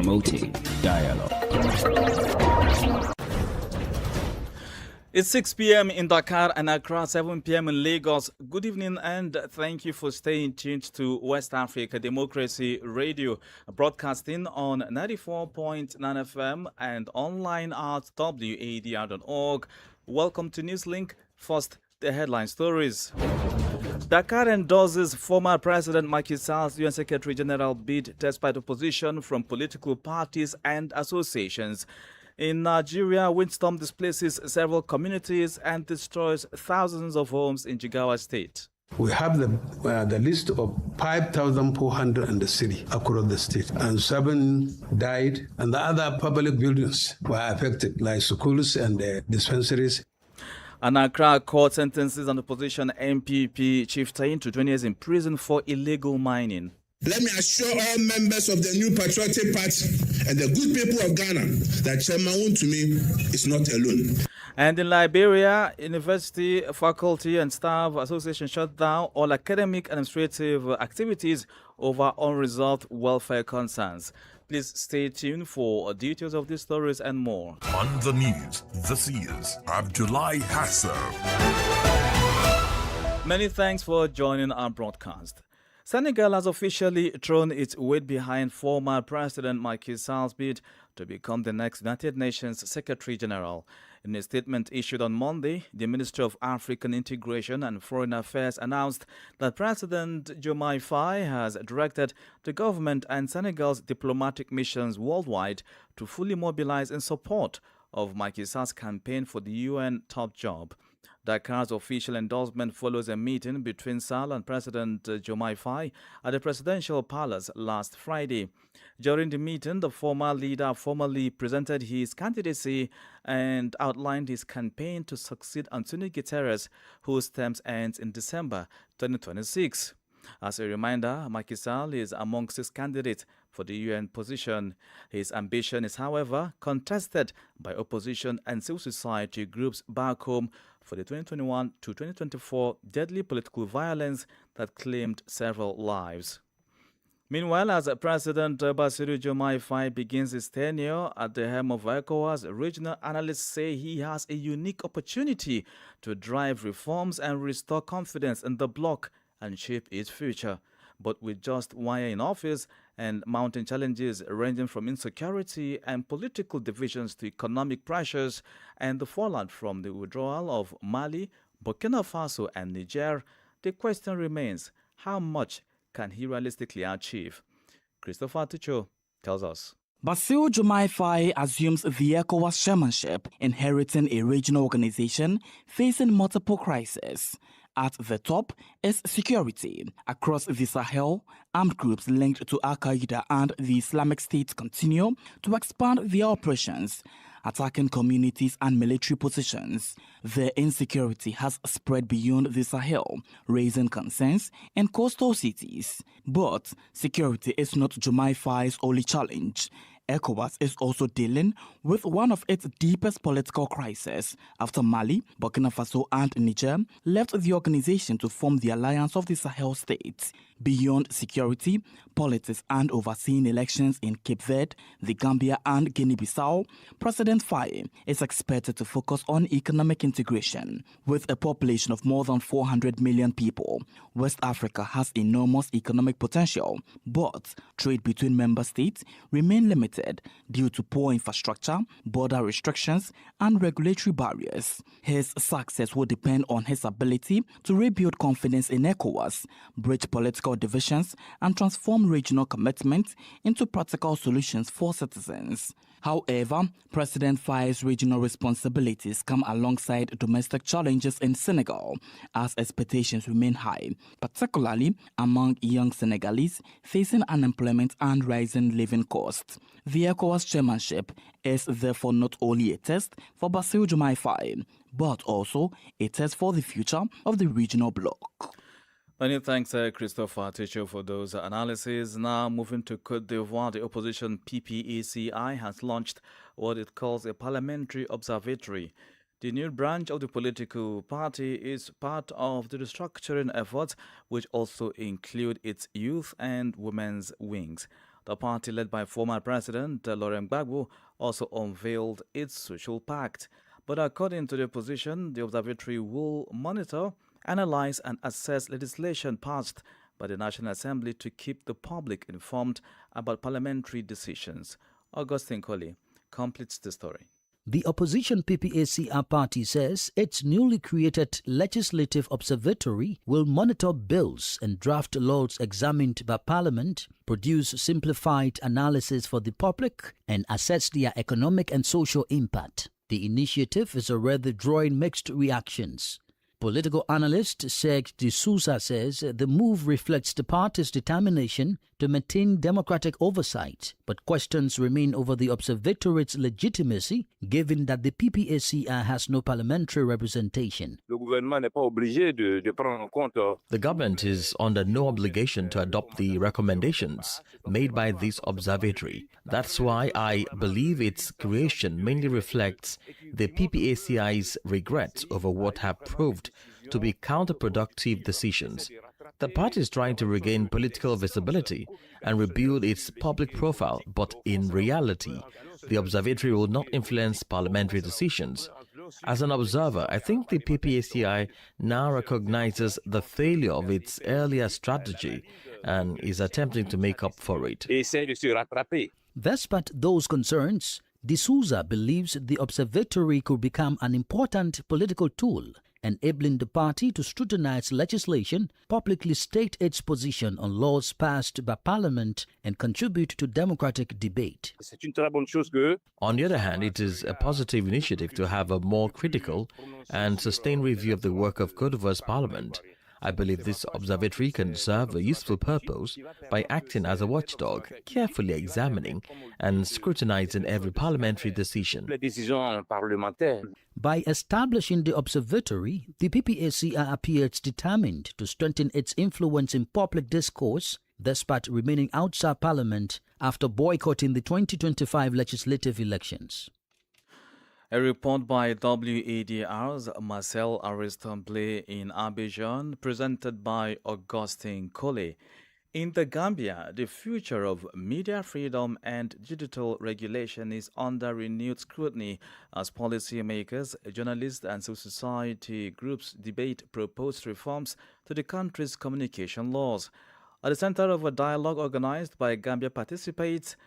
promoting dialogue. It's 6 p.m. in Dakar and Accra, 7 p.m. in Lagos. Good evening and thank you for staying tuned to West Africa Democracy Radio, broadcasting on 94.9 FM and online at wadr.org. Welcome to Newslink. First, the headline stories. Dakar endorses former President Macky Sall's UN Secretary General bid despite opposition from political parties and associations. In Nigeria, windstorm displaces several communities and destroys thousands of homes in Jigawa State. We have the list of 5,400 in the city across the state, and 7 died, and the other public buildings were affected, like schools and dispensaries. An Accra court sentences an opposition MPP chieftain to 20 years in prison for illegal mining. Let me assure all members of the New Patriotic Party and the good people of Ghana that Chairman Wontumi is not alone. And in Liberia, University, Faculty and Staff Association shut down all academic and administrative activities over unresolved welfare concerns. Please stay tuned for details of these stories and more. On the news, this is Abdullahi Hassan. Many thanks for joining our broadcast. Senegal has officially thrown its weight behind former President Macky Sall's bid to become the next United Nations Secretary General. In a statement issued on Monday, the Ministry of African Integration and Foreign Affairs announced that President Diomaye Faye has directed the government and Senegal's diplomatic missions worldwide to fully mobilize in support of Macky Sall's campaign for the UN top job. Dakar's official endorsement follows a meeting between Sall and President Diomaye Faye at the presidential palace last Friday. During the meeting, the former leader formally presented his candidacy and outlined his campaign to succeed Antonio Guterres, whose term ends in December 2026. As a reminder, Macky Sall is among 6 candidates for the UN position. His ambition is, however, contested by opposition and civil society groups back home for the 2021 to 2024 deadly political violence that claimed several lives. Meanwhile, as President Bassirou Diomaye Faye begins his tenure at the helm of ECOWAS, regional analysts say he has a unique opportunity to drive reforms and restore confidence in the bloc and shape its future. But with just 1 year in office and mounting challenges ranging from insecurity and political divisions to economic pressures and the fallout from the withdrawal of Mali, Burkina Faso and Niger, the question remains, how much can he realistically achieve? Christopher Ticho tells us. Bassirou Diomaye Faye assumes the ECOWAS chairmanship, inheriting a regional organization facing multiple crises. At the top is security. Across the Sahel, armed groups linked to Al-Qaeda and the Islamic State continue to expand their operations, attacking communities and military positions. The insecurity has spread beyond the Sahel, raising concerns in coastal cities. But security is not Diomaye Faye's only challenge. ECOWAS is also dealing with one of its deepest political crises after Mali, Burkina Faso and Niger left the organization to form the Alliance of the Sahel States. Beyond security, politics and overseeing elections in Cape Verde, the Gambia and Guinea-Bissau, President Faye is expected to focus on economic integration. With a population of more than 400 million people, West Africa has enormous economic potential, but trade between member states remain limited due to poor infrastructure, border restrictions, and regulatory barriers. His success will depend on his ability to rebuild confidence in ECOWAS, bridge political divisions, and transform regional commitments into practical solutions for citizens. However, President Faye's regional responsibilities come alongside domestic challenges in Senegal, as expectations remain high, particularly among young Senegalese facing unemployment and rising living costs. The ECOWAS chairmanship is therefore not only a test for Bassirou Diomaye Faye, but also a test for the future of the regional bloc. Many thanks, Christopher Ticho, for those analyses. Now, moving to Côte d'Ivoire, the opposition PPACI has launched what it calls a parliamentary observatory. The new branch of the political party is part of the restructuring efforts, which also include its youth and women's wings. The party led by former President Laurent Gbagbo also unveiled its social pact. But according to the opposition, the observatory will monitor, analyze and assess legislation passed by the National Assembly to keep the public informed about parliamentary decisions. Augustine Colley completes the story. The opposition PPACR party says its newly created Legislative Observatory will monitor bills and draft laws examined by Parliament, produce simplified analysis for the public, and assess their economic and social impact. The initiative is already drawing mixed reactions. Political analyst Serge de Souza says the move reflects the party's determination to maintain democratic oversight, but questions remain over the observatory's legitimacy, given that the PPACR has no parliamentary representation. The government is under no obligation to adopt the recommendations made by this observatory. That's why I believe its creation mainly reflects the PPACI's regrets over what have proved to be counterproductive decisions. The party is trying to regain political visibility and rebuild its public profile, but in reality, the observatory will not influence parliamentary decisions. As an observer, I think the PPACI now recognizes the failure of its earlier strategy and is attempting to make up for it. Despite those concerns, de Souza believes the observatory could become an important political tool, enabling the party to scrutinize legislation, publicly state its position on laws passed by Parliament, and contribute to democratic debate. On the other hand, it is a positive initiative to have a more critical and sustained review of the work of Côte d'Ivoire's Parliament. I believe this observatory can serve a useful purpose by acting as a watchdog, carefully examining and scrutinizing every parliamentary decision. By establishing the observatory, the PPACR appears determined to strengthen its influence in public discourse, despite remaining outside Parliament after boycotting the 2025 legislative elections. A report by WADR's Marcel Ariston-Blay in Abidjan, presented by Augustine Colley. In the Gambia, the future of media freedom and digital regulation is under renewed scrutiny as policymakers, journalists and civil society groups debate proposed reforms to the country's communication laws. At the center of a dialogue organized by Gambia participants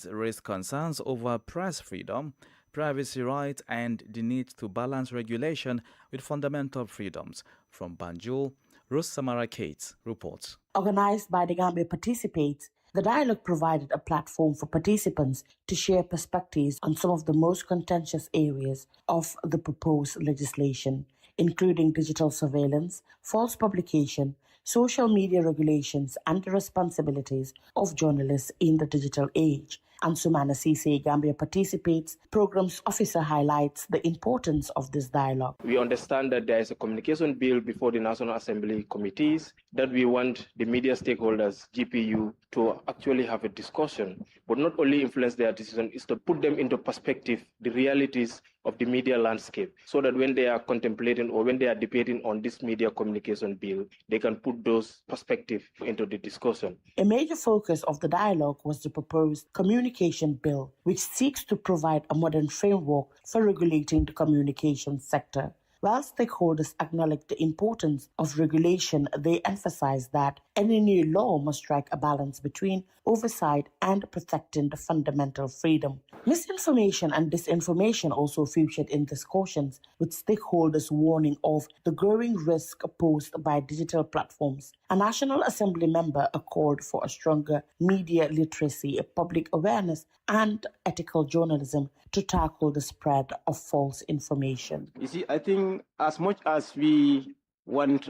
raised concerns over press freedom, privacy rights and the need to balance regulation with fundamental freedoms. From Banjul, Rose Samara Cates reports. Organized by the Gambia Participates, the dialogue provided a platform for participants to share perspectives on some of the most contentious areas of the proposed legislation, including digital surveillance, false publication, social media regulations, and the responsibilities of journalists in the digital age. Ansumana Cisse, Gambia Participates Programs Officer, highlights the importance of this dialogue. We understand that there is a communication bill before the National Assembly committees that we want the media stakeholders, GPU, to actually have a discussion, but not only influence their decision, is to put them into perspective the realities of the media landscape, so that when they are contemplating or when they are debating on this media communication bill, they can put those perspectives into the discussion. A major focus of the dialogue was the proposed communication bill, which seeks to provide a modern framework for regulating the communication sector. While stakeholders acknowledge the importance of regulation, they emphasize that any new law must strike a balance between oversight and protecting the fundamental freedom. Misinformation and disinformation also featured in discussions, with stakeholders warning of the growing risk posed by digital platforms. A National Assembly member called for a stronger media literacy, public awareness, and ethical journalism to tackle the spread of false information. You see, I think as much as we want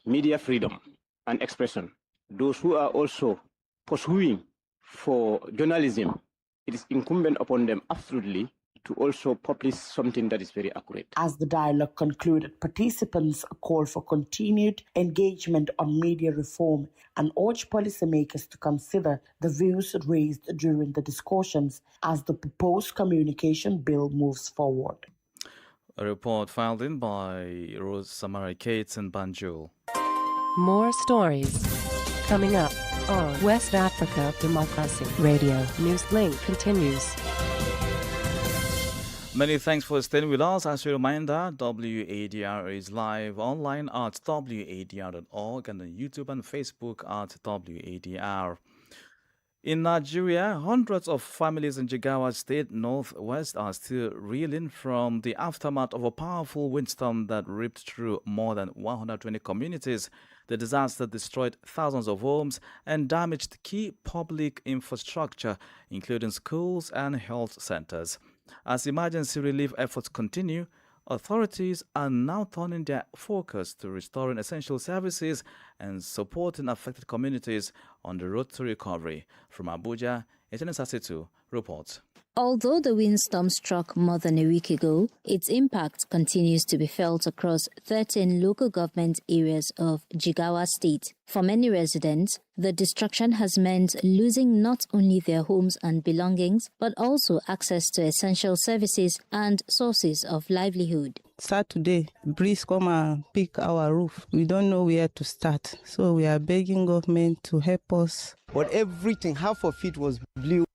media freedom and expression, those who are also pursuing for journalism, it is incumbent upon them absolutely to also publish something that is very accurate. As the dialogue concluded, participants called for continued engagement on media reform and urged policymakers to consider the views raised during the discussions as the proposed communication bill moves forward. A report filed in by Rose Samara Cates in Banjul. More stories coming up. on West Africa Democracy Radio. Newslink continues. Many thanks for staying with us. As a reminder, WADR is live online at wadr.org and on YouTube and Facebook at WADR. In Nigeria, hundreds of families in Jigawa State northwest are still reeling from the aftermath of a powerful windstorm that ripped through more than 120 communities. The disaster destroyed thousands of homes and damaged key public infrastructure, including schools and health centers. As emergency relief efforts continue, authorities are now turning their focus to restoring essential services and supporting affected communities on the road to recovery. From Abuja, Etienne Sasitu reports. Although the windstorm struck more than a week ago, its impact continues to be felt across 13 local government areas of Jigawa State. For many residents, the destruction has meant losing not only their homes and belongings, but also access to essential services and sources of livelihood. Saturday, breeze come and pick our roof. We don't know where to start, so we are begging government to help us. But everything, half of it was blue,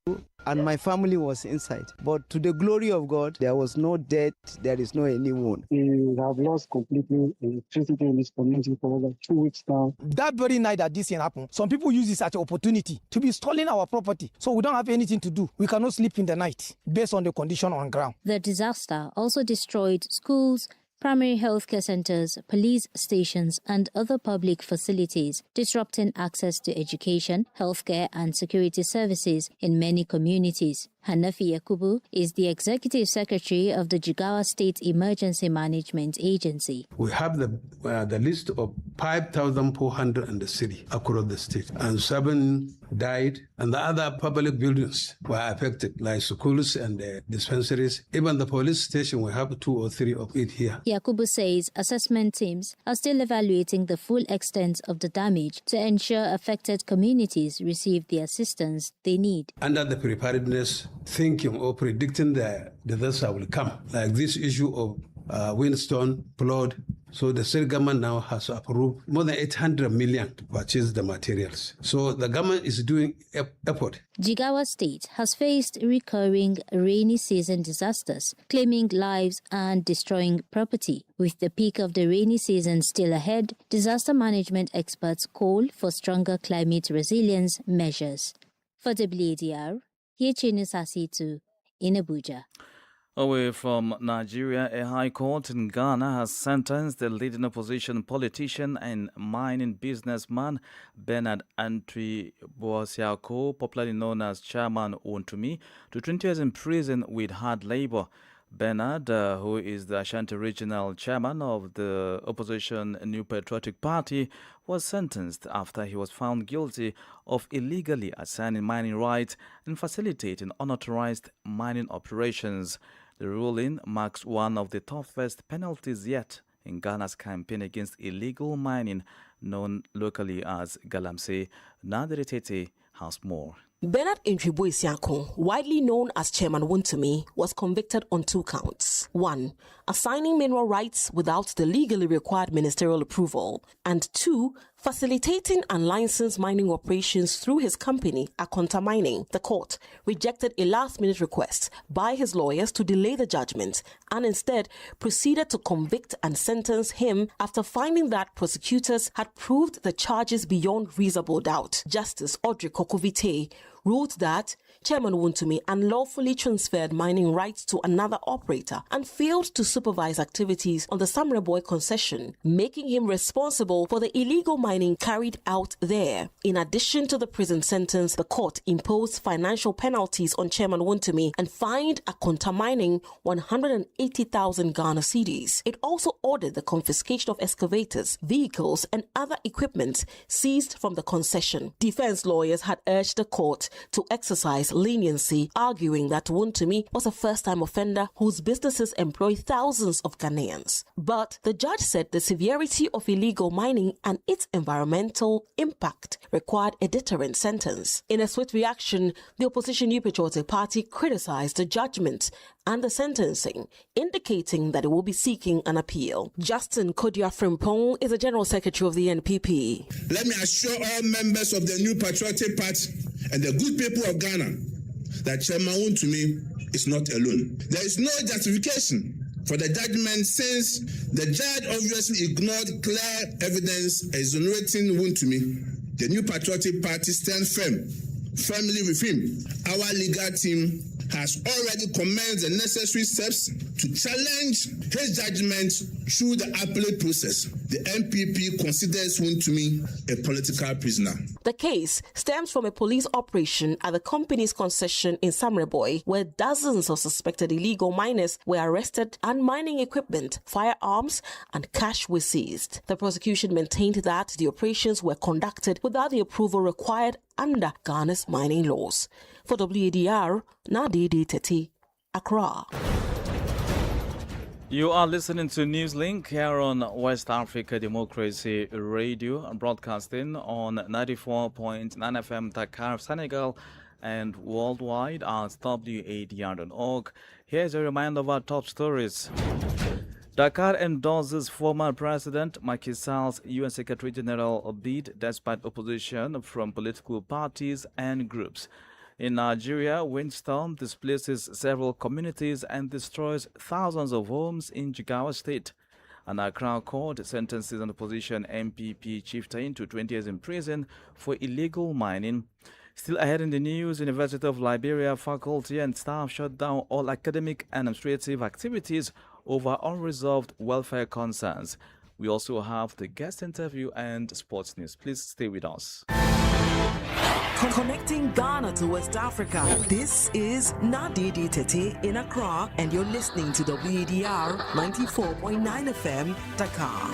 and my family was inside. But to the glory of God, there was no death, there is no anyone. We have lost completely electricity in this community for over 2 weeks now. That very night that this thing happened, some people use this as an opportunity to be stealing our property. So we don't have anything to do. We cannot sleep in the night based on the condition on ground. The disaster also destroyed schools, primary healthcare centers, police stations, and other public facilities, disrupting access to education, healthcare, and security services in many communities. Hanafi Yakubu is the Executive Secretary of the Jigawa State Emergency Management Agency. We have the list of 5,400 in the city across the state, and 7 died, and the other public buildings were affected, like schools and dispensaries. Even the police station, we have 2 or 3 of it here. Yakubu says assessment teams are still evaluating the full extent of the damage to ensure affected communities receive the assistance they need. Under the preparedness, thinking or predicting the disaster will come, like this issue of windstorm, flood. So the state government now has approved more than 800 million to purchase the materials. So the government is doing effort. Jigawa State has faced recurring rainy season disasters, claiming lives and destroying property. With the peak of the rainy season still ahead, disaster management experts call for stronger climate resilience measures. For WADR, Etienne Sasitu in Abuja. Away from Nigeria, a high court in Ghana has sentenced the leading opposition politician and mining businessman Bernard Antwi Boasiako, popularly known as Chairman Wontumi, to 20 years in prison with hard labor. Bernard, who is the Ashanti Regional Chairman of the opposition New Patriotic Party, was sentenced after he was found guilty of illegally assigning mining rights and facilitating unauthorized mining operations. The ruling marks one of the toughest penalties yet in Ghana's campaign against illegal mining, known locally as Galamsey. Nader Tete has more. Bernard Antwi Boasiako, widely known as Chairman Wontumi, was convicted on 2 counts. 1. Assigning mineral rights without the legally required ministerial approval. And 2. Facilitating unlicensed mining operations through his company, Akonta Mining. The court rejected a last-minute request by his lawyers to delay the judgment and instead proceeded to convict and sentence him after finding that prosecutors had proved the charges beyond reasonable doubt. Justice Audrey Kokovite ruled that Chairman Wontumi unlawfully transferred mining rights to another operator and failed to supervise activities on the Samreboy concession, making him responsible for the illegal mining carried out there. In addition to the prison sentence, the court imposed financial penalties on Chairman Wontumi and fined Akonta Mining 180,000 Ghana cedis. It also ordered the confiscation of excavators, vehicles, and other equipment seized from the concession. Defense lawyers had urged the court to exercise leniency, arguing that Wontumi was a first-time offender whose businesses employ thousands of Ghanaians. But the judge said the severity of illegal mining and its environmental impact required a deterrent sentence. In a swift reaction, the opposition New Patriotic Party criticized the judgment and the sentencing, indicating that it will be seeking an appeal. Justin Kodia Frimpong is the General Secretary of the NPP. Let me assure all members of the New Patriotic Party and the good people of Ghana that Chairman Wontumi is not alone. There is no justification for the judgment since the judge obviously ignored clear evidence exonerating Wontumi. The New Patriotic Party stands firmly with him. Our legal team has already commenced the necessary steps to challenge his judgment through the appellate process. The NPP considers Wontumi a political prisoner. The case stems from a police operation at the company's concession in Samreboy, where dozens of suspected illegal miners were arrested and mining equipment, firearms, and cash were seized. The prosecution maintained that the operations were conducted without the approval required under Ghana's mining laws. For WADR, Nadidi Teti, Accra. You are listening to Newslink here on West Africa Democracy Radio, broadcasting on 94.9 FM Dakar, Senegal, and worldwide at WADR.org. Here's a reminder of our top stories. Dakar endorses former President Macky Sall's UN Secretary General bid despite opposition from political parties and groups. In Nigeria, windstorm displaces several communities and destroys thousands of homes in Jigawa State. An Accra court sentences an opposition MPP chieftain to 20 years in prison for illegal mining. Still ahead in the news, University of Liberia faculty and staff shut down all academic and administrative activities over unresolved welfare concerns. We also have the guest interview and sports news. Please stay with us. Connecting Ghana to West Africa. This is Nadidi Tete in Accra, and you're listening to WADR 94.9 FM, Dakar.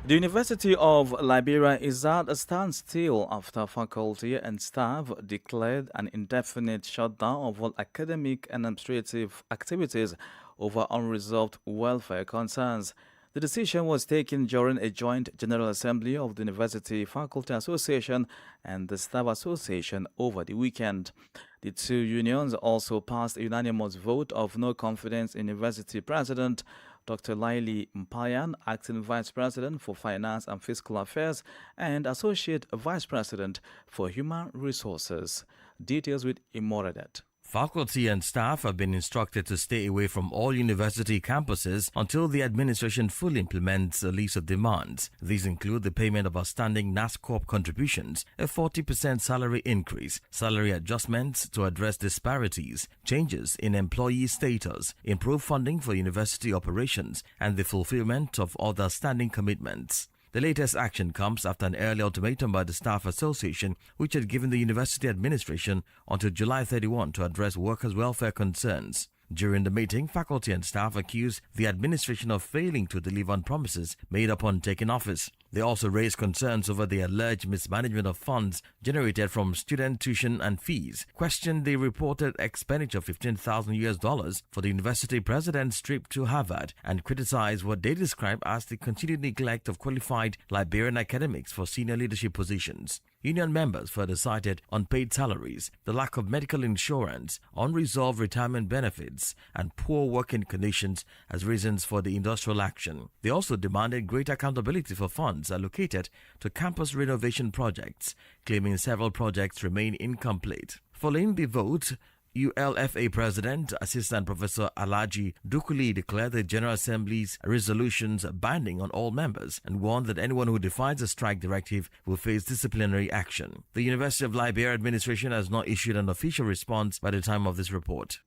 The University of Liberia is at a standstill after faculty and staff declared an indefinite shutdown of all academic and administrative activities over unresolved welfare concerns. The decision was taken during a joint General Assembly of the University Faculty Association and the Staff Association over the weekend. The two unions also passed a unanimous vote of no confidence in University President Dr. Laili Mpayan, Acting Vice President for Finance and Fiscal Affairs, and Associate Vice President for Human Resources. Details with Imoradet. Faculty and staff have been instructed to stay away from all university campuses until the administration fully implements a list of demands. These include the payment of outstanding NASCORP contributions, a 40% salary increase, salary adjustments to address disparities, changes in employee status, improved funding for university operations, and the fulfillment of other standing commitments. The latest action comes after an early ultimatum by the Staff Association, which had given the university administration until July 31 to address workers' welfare concerns. During the meeting, faculty and staff accused the administration of failing to deliver on promises made upon taking office. They also raised concerns over the alleged mismanagement of funds generated from student tuition and fees, questioned the reported expenditure of $15,000 for the university president's trip to Harvard, and criticized what they described as the continued neglect of qualified Liberian academics for senior leadership positions. Union members further cited unpaid salaries, the lack of medical insurance, unresolved retirement benefits, and poor working conditions as reasons for the industrial action. They also demanded greater accountability for funds allocated to campus renovation projects, claiming several projects remain incomplete. Following the vote, ULFA President, Assistant Professor Alaji Dukuli declared the General Assembly's resolutions binding on all members and warned that anyone who defies the strike directive will face disciplinary action. The University of Liberia administration has not issued an official response by the time of this report.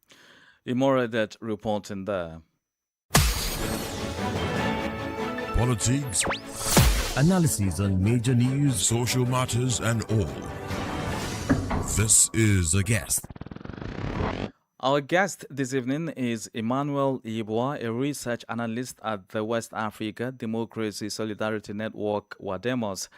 Imoradet reporting there. Politics, analysis on major news, social matters, and all. This is A Guest. Our guest this evening is Emmanuel Yeboah, a research analyst at the West Africa Democracy Solidarity Network, WADEMOS.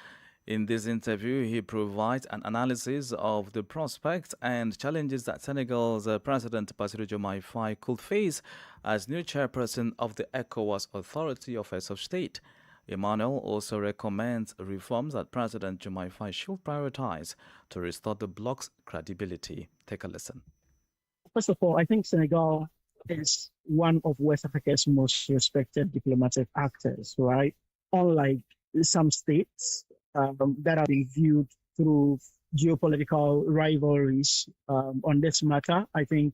In this interview, he provides an analysis of the prospects and challenges that Senegal's President Bassirou Diomaye Faye could face as new chairperson of the ECOWAS Authority of Heads of State. Emmanuel also recommends reforms that President Diomaye Faye should prioritize to restore the bloc's credibility. Take a listen. First of all, I think Senegal is one of West Africa's most respected diplomatic actors, right? Unlike some states that are being viewed through geopolitical rivalries on this matter, I think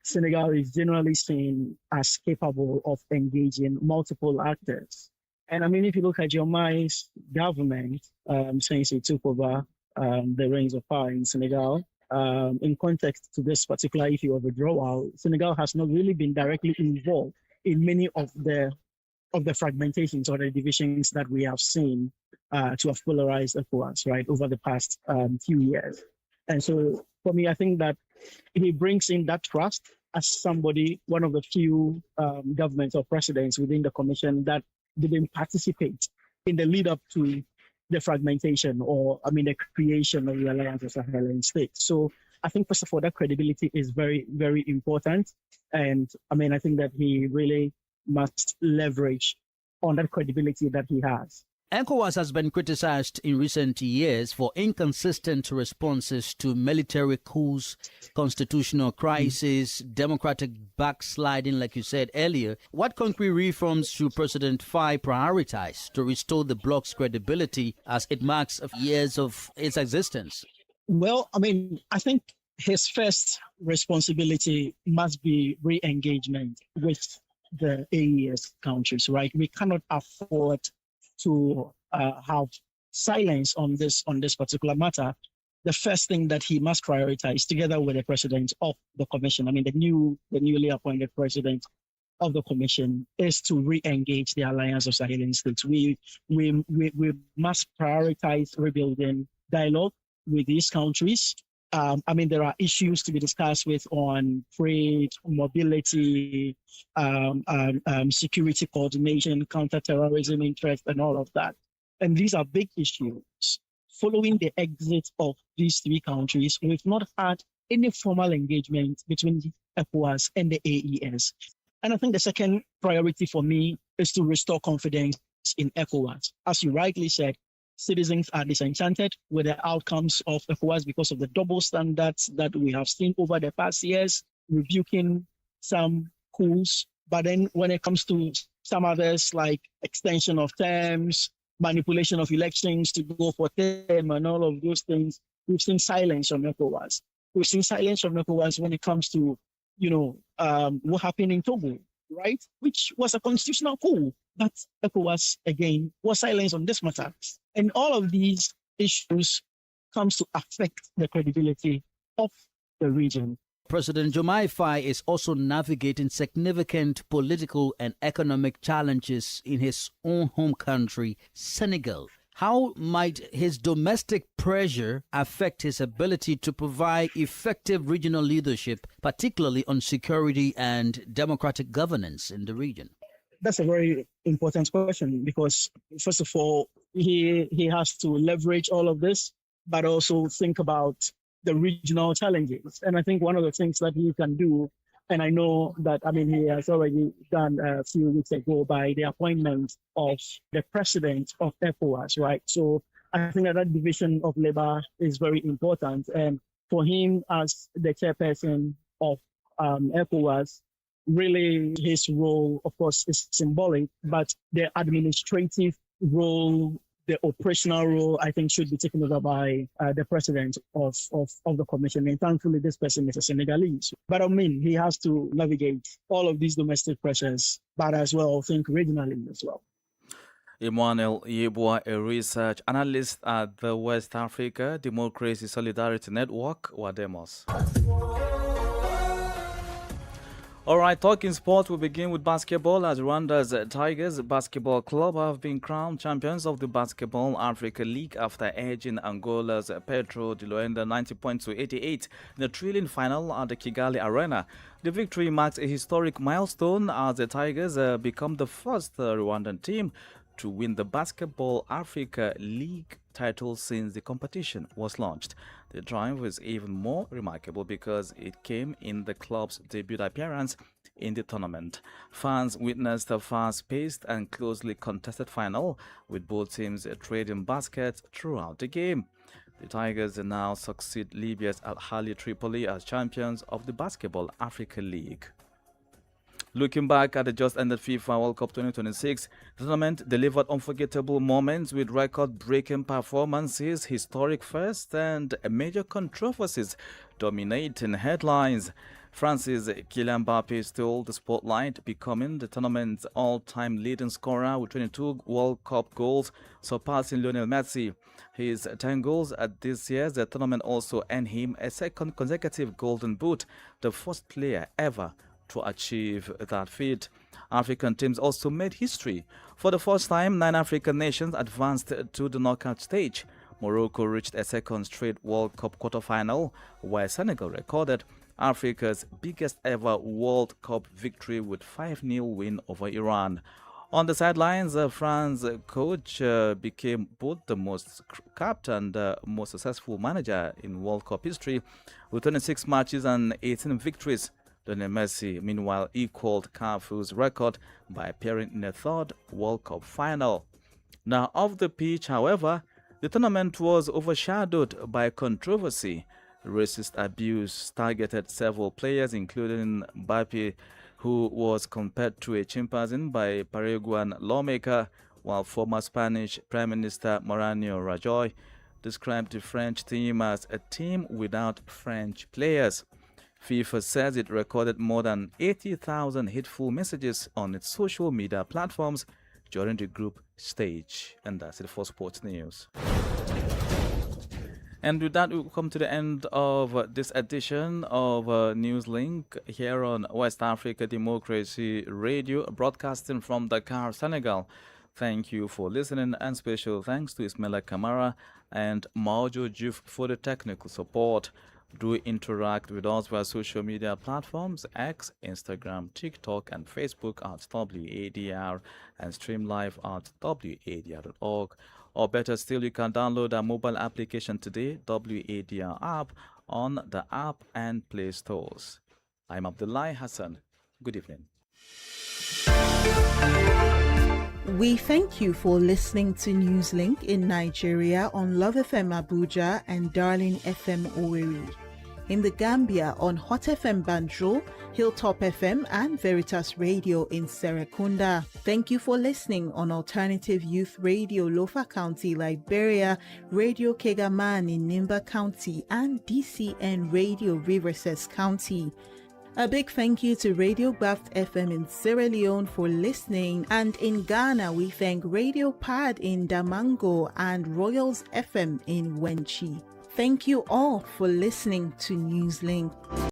Senegal is generally seen as capable of engaging multiple actors. And I mean, if you look at Diomaye's government since he took over the reins of power in Senegal, in context to this particular issue of withdrawal, Senegal has not really been directly involved in many of the fragmentations or the divisions that we have seen to have polarized ECOWAS, right, over the past few years. And so for me, I think that he brings in that trust as somebody, one of the few governments or presidents within the commission that didn't participate in the lead up to the fragmentation or, I mean, the creation of the Alliance of Sahelian States. So I think, first of all, that credibility is very, very important. And I mean, I think that he really must leverage on that credibility that he has. ECOWAS has been criticized in recent years for inconsistent responses to military coups, constitutional crisis, democratic backsliding, like you said earlier. What concrete reforms should President Faye prioritize to restore the bloc's credibility as it marks years of its existence? Well, I mean, I think his first responsibility must be re-engagement with the AES countries, right? We cannot afford to have silence on this particular matter. The first thing that he must prioritize, together with the president of the commission, I mean the newly appointed president of the commission, is to re-engage the Alliance of Sahelian States. We must prioritize rebuilding dialogue with these countries. I mean, there are issues to be discussed with on trade, mobility, security coordination, counterterrorism interest, and all of that. And these are big issues. Following the exit of these three countries, we've not had any formal engagement between ECOWAS and the AES. And I think the second priority for me is to restore confidence in ECOWAS. As you rightly said, citizens are disenchanted with the outcomes of ECOWAS because of the double standards that we have seen over the past years, rebuking some coups. But then when it comes to some others, like extension of terms, manipulation of elections to go for term and all of those things, we've seen silence from ECOWAS. We've seen silence from ECOWAS when it comes to, what happened in Togo, right? Which was a constitutional coup. But ECOWAS, again, was silent on this matter. And all of these issues comes to affect the credibility of the region. President Diomaye Faye is also navigating significant political and economic challenges in his own home country, Senegal. How might his domestic pressure affect his ability to provide effective regional leadership, particularly on security and democratic governance in the region? That's a very important question because, first of all, he has to leverage all of this, but also think about the regional challenges. And I think one of the things that he can do, and I know that, he has already done a few weeks ago by the appointment of the president of ECOWAS, right? So I think that division of labor is very important. And for him as the chairperson of ECOWAS, really his role, of course, is symbolic, but the administrative role, the operational role, I think should be taken over by the president of the commission. And thankfully, this person is a Senegalese. But he has to navigate all of these domestic pressures, but as well think regionally as well. Emmanuel Yeboah, a research analyst at the West Africa Democracy Solidarity Network, WADEMOS. All right, talking sports, we begin with basketball as Rwanda's Tigers Basketball Club have been crowned champions of the Basketball Africa League after edging Angola's Petro de Luanda 90 points to 88 in the thrilling final at the Kigali Arena. The victory marks a historic milestone as the Tigers become the first Rwandan team to win the Basketball Africa League title since the competition was launched. The triumph was even more remarkable because it came in the club's debut appearance in the tournament. Fans witnessed a fast-paced and closely contested final, with both teams trading baskets throughout the game. The Tigers now succeed Libya's Al-Ahli Tripoli as champions of the Basketball Africa League. Looking back at the just-ended FIFA World Cup 2026, the tournament delivered unforgettable moments with record-breaking performances, historic firsts, and major controversies dominating headlines. France's Kylian Mbappé stole the spotlight, becoming the tournament's all-time leading scorer with 22 World Cup goals, surpassing Lionel Messi. His 10 goals at this year's tournament also earned him a second consecutive Golden Boot, the first player ever to achieve that feat. African teams also made history. For the first time, 9 African nations advanced to the knockout stage. Morocco reached a second straight World Cup quarterfinal, while Senegal recorded Africa's biggest ever World Cup victory with 5-0 win over Iran. On the sidelines, France coach became both the most capped and most successful manager in World Cup history with 26 matches and 18 victories. Lionel Messi, meanwhile, equaled Cafu's record by appearing in a third World Cup final. Now, off the pitch, however, the tournament was overshadowed by controversy. Racist abuse targeted several players, including Mbappé, who was compared to a chimpanzee by Paraguayan lawmaker, while former Spanish Prime Minister Mariano Rajoy described the French team as a team without French players. FIFA says it recorded more than 80,000 hateful messages on its social media platforms during the group stage. And that's it for sports news. And with that, we'll come to the end of this edition of Newslink here on West Africa Democracy Radio, broadcasting from Dakar, Senegal. Thank you for listening, and special thanks to Ismaila Kamara and Maujo Juf for the technical support. Do interact with us via social media platforms, X, Instagram, TikTok, and Facebook at WADR, and stream live at WADR.org. Or better still, you can download our mobile application today, WADR app, on the App and Play stores. I'm Abdullahi Hassan. Good evening. We thank you for listening to Newslink in Nigeria on Love FM Abuja and Darling FM Owerri. In the Gambia on Hot FM Banjul, Hilltop FM and Veritas Radio in Serekunda. Thank you for listening on Alternative Youth Radio Lofa County, Liberia, Radio Kegaman in Nimba County, and DCN Radio Riverses County. A big thank you to Radio Baft FM in Sierra Leone for listening, and in Ghana we thank Radio Pad in Damango and Royals FM in Wenchi. Thank you all for listening to Newslink.